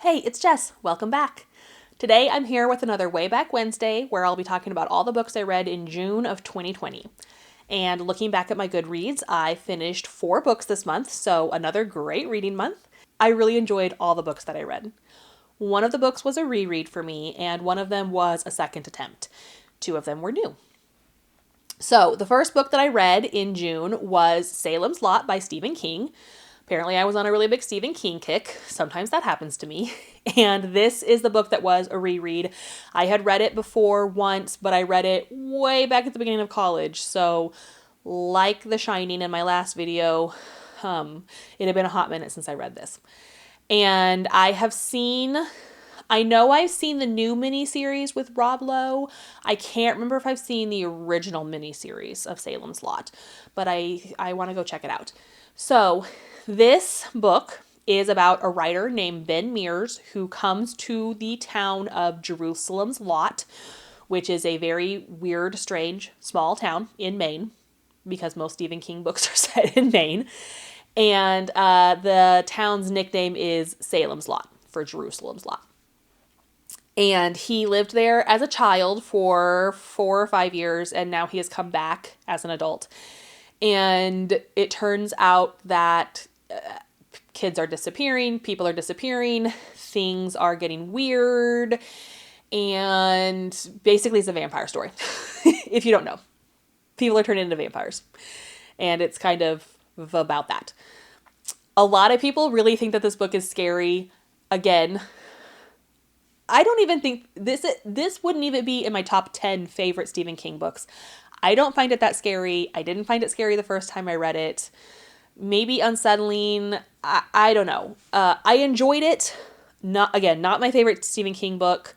Hey, it's Jess. Welcome back. Today I'm here with another Way Back Wednesday where I'll be talking about all the books I read in June of 2020. And looking back at my Goodreads, I finished 4 books this month, so another great reading month. I really enjoyed all the books that I read. One of the books was a reread for me, and one of them was a second attempt. 2 of them were new. So the first book that I read in June was Salem's Lot by Stephen King. Apparently I was on a really big Stephen King kick. Sometimes that happens to me. And this is the book that was a reread. I had read it before once, but I read it way back at the beginning of college. So like The Shining in my last video, it had been a hot minute since I read this. And I know I've seen the new miniseries with Rob Lowe. I can't remember if I've seen the original miniseries of Salem's Lot, but I want to go check it out. So this book is about a writer named Ben Mears who comes to the town of Jerusalem's Lot, which is a very weird, strange, small town in Maine, because most Stephen King books are set in Maine. And the town's nickname is Salem's Lot for Jerusalem's Lot. And he lived there as a child for 4 or 5 years, and now he has come back as an adult. And it turns out that kids are disappearing, people are disappearing, things are getting weird, and basically it's a vampire story. If you don't know, people are turning into vampires, and it's kind of about that. A lot of people really think that this book is scary. Again, I don't even think this wouldn't even be in my top 10 favorite Stephen King books. I don't find it that scary. I didn't find it scary the first time I read it. Maybe unsettling. I don't know. I enjoyed it. Not my favorite Stephen King book.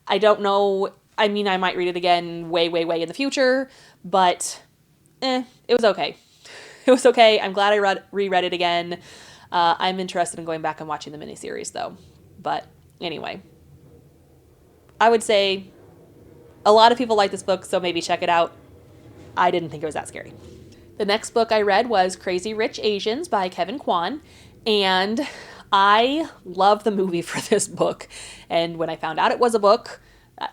I don't know. I mean, I might read it again way in the future, but it was okay. It was okay. I'm glad I reread it again. I'm interested in going back and watching the miniseries though. But anyway, I would say a lot of people like this book, so maybe check it out. I didn't think it was that scary. The next book I read was Crazy Rich Asians by Kevin Kwan, and I love the movie for this book. And when I found out it was a book,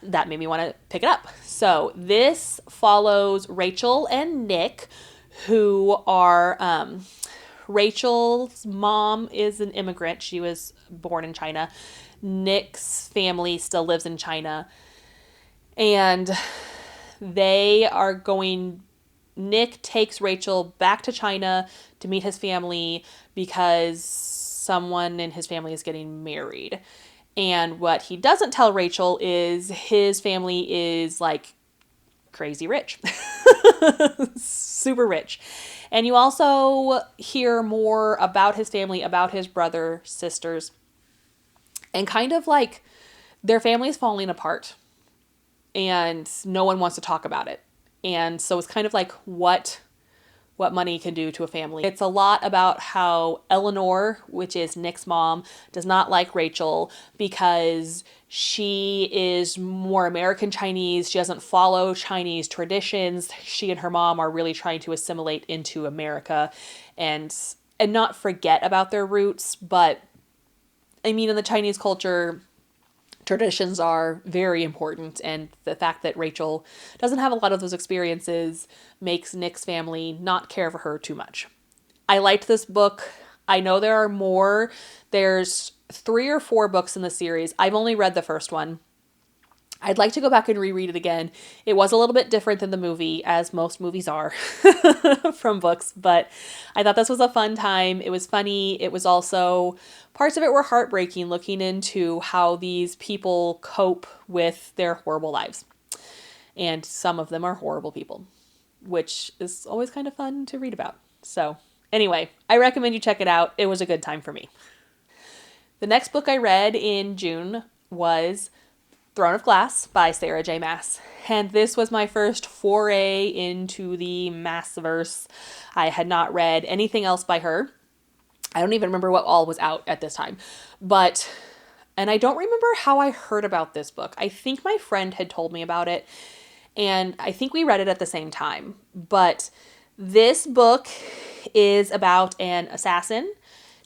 that made me want to pick it up. So this follows Rachel and Nick, who are, Rachel's mom is an immigrant. She was born in China. Nick's family still lives in China. And Nick takes Rachel back to China to meet his family because someone in his family is getting married. And what he doesn't tell Rachel is his family is like crazy rich. Super rich. And you also hear more about his family, about his brother, sisters, and kind of like their family's falling apart and no one wants to talk about it. And so it's kind of like what money can do to a family. It's a lot about how Eleanor, which is Nick's mom, does not like Rachel because she is more American Chinese. She doesn't follow Chinese traditions. She and her mom are really trying to assimilate into America and not forget about their roots. But I mean, in the Chinese culture, traditions are very important, and the fact that Rachel doesn't have a lot of those experiences makes Nick's family not care for her too much. I liked this book. I know there are more. There's 3 or 4 books in the series. I've only read the first one. I'd like to go back and reread it again. It was a little bit different than the movie, as most movies are from books, but I thought this was a fun time. It was funny. It was also, parts of it were heartbreaking, looking into how these people cope with their horrible lives. And some of them are horrible people, which is always kind of fun to read about. So anyway, I recommend you check it out. It was a good time for me. The next book I read in June was Throne of Glass by Sarah J. Maas. And this was my first foray into the Maasverse. I had not read anything else by her. I don't even remember what all was out at this time. And I don't remember how I heard about this book. I think my friend had told me about it, and I think we read it at the same time. But this book is about an assassin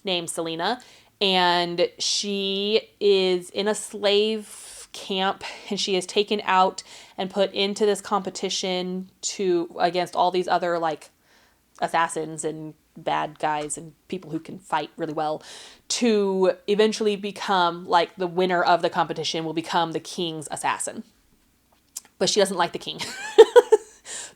named Selena, And she is in a slave camp, and she is taken out and put into this competition against all these other like assassins and bad guys and people who can fight really well, to eventually become like the winner of the competition will become the king's assassin. But she doesn't like the king.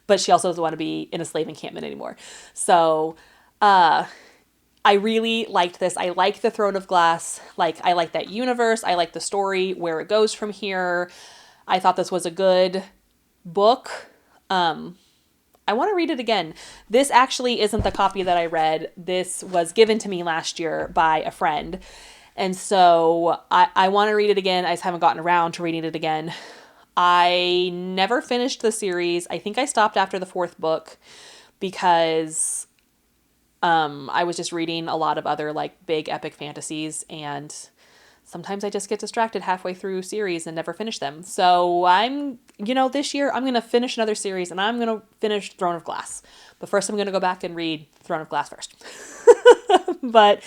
But she also doesn't want to be in a slave encampment anymore. So I really liked this. I like the Throne of Glass. Like, I like that universe. I like the story, where it goes from here. I thought this was a good book. I want to read it again. This actually isn't the copy that I read. This was given to me last year by a friend. And so I want to read it again. I just haven't gotten around to reading it again. I never finished the series. I think I stopped after the 4th book because I was just reading a lot of other like big epic fantasies, and sometimes I just get distracted halfway through series and never finish them. So this year I'm going to finish another series, and I'm going to finish Throne of Glass. But first I'm going to go back and read Throne of Glass first. But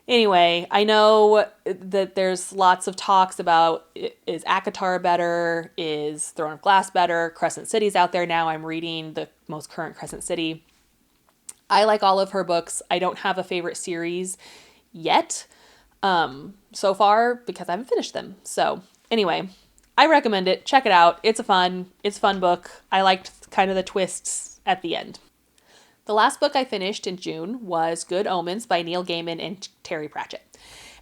anyway, I know that there's lots of talks about, is ACOTAR better? Is Throne of Glass better? Crescent City's out there now. I'm reading the most current Crescent City. I like all of her books. I don't have a favorite series yet so far because I haven't finished them. So anyway, I recommend it. Check it out. It's a fun book. I liked kind of the twists at the end. The last book I finished in June was Good Omens by Neil Gaiman and Terry Pratchett.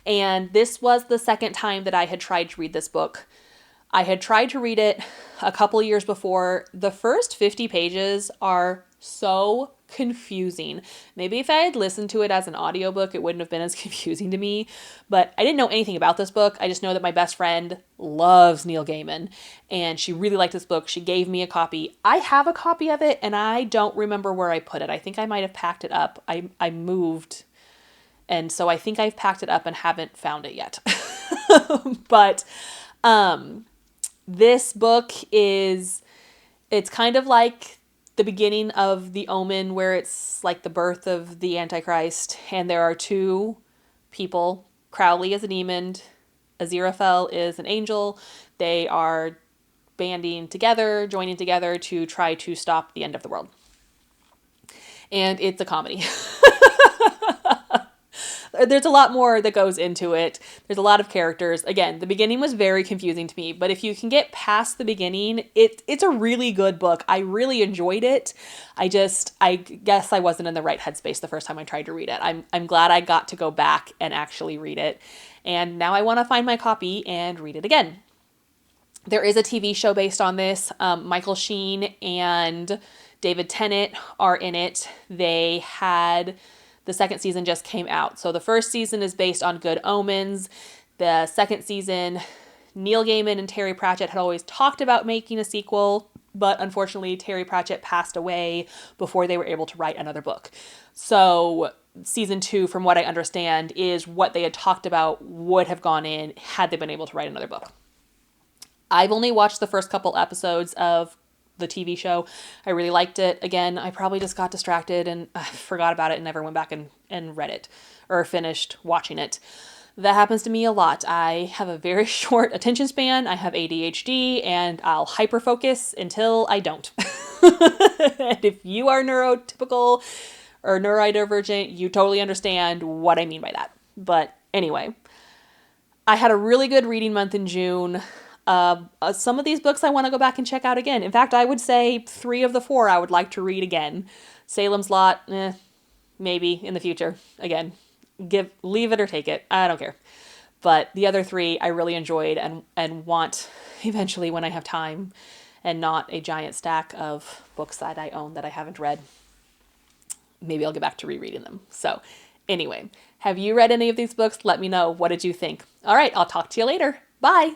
And this was the second time that I had tried to read this book. I had tried to read it a couple years before. The first 50 pages are so confusing. Maybe if I had listened to it as an audiobook, it wouldn't have been as confusing to me. But I didn't know anything about this book. I just know that my best friend loves Neil Gaiman, and she really liked this book. She gave me a copy. I have a copy of it, and I don't remember where I put it. I think I might have packed it up. I moved, and so I think I've packed it up and haven't found it yet. But this book it's kind of like the beginning of The Omen, where it's like the birth of the Antichrist, and there are two people. Crowley is a demon, Aziraphale is an angel. They are joining together to try to stop the end of the world. And it's a comedy. There's a lot more that goes into it. There's a lot of characters. Again, the beginning was very confusing to me, but if you can get past the beginning, it's a really good book. I really enjoyed it. I guess I wasn't in the right headspace the first time I tried to read it. I'm glad I got to go back and actually read it. And now I want to find my copy and read it again. There is a TV show based on this. Michael Sheen and David Tennant are in it. The second season just came out. So the first season is based on Good Omens. The second season, Neil Gaiman and Terry Pratchett had always talked about making a sequel, but unfortunately Terry Pratchett passed away before they were able to write another book. So season 2, from what I understand, is what they had talked about would have gone in had they been able to write another book. I've only watched the first couple episodes of the TV show. I really liked it. Again, I probably just got distracted and forgot about it and never went back and read it or finished watching it. That happens to me a lot. I have a very short attention span. I have ADHD, and I'll hyperfocus until I don't. And if you are neurotypical or neurodivergent, you totally understand what I mean by that. But anyway, I had a really good reading month in June. Some of these books I want to go back and check out again. In fact, I would say 3 of the 4 I would like to read again. Salem's Lot, maybe in the future. Again, leave it or take it. I don't care. But the other 3 I really enjoyed and want eventually, when I have time and not a giant stack of books that I own that I haven't read, maybe I'll get back to rereading them. So anyway, have you read any of these books? Let me know. What did you think? All right, I'll talk to you later. Bye.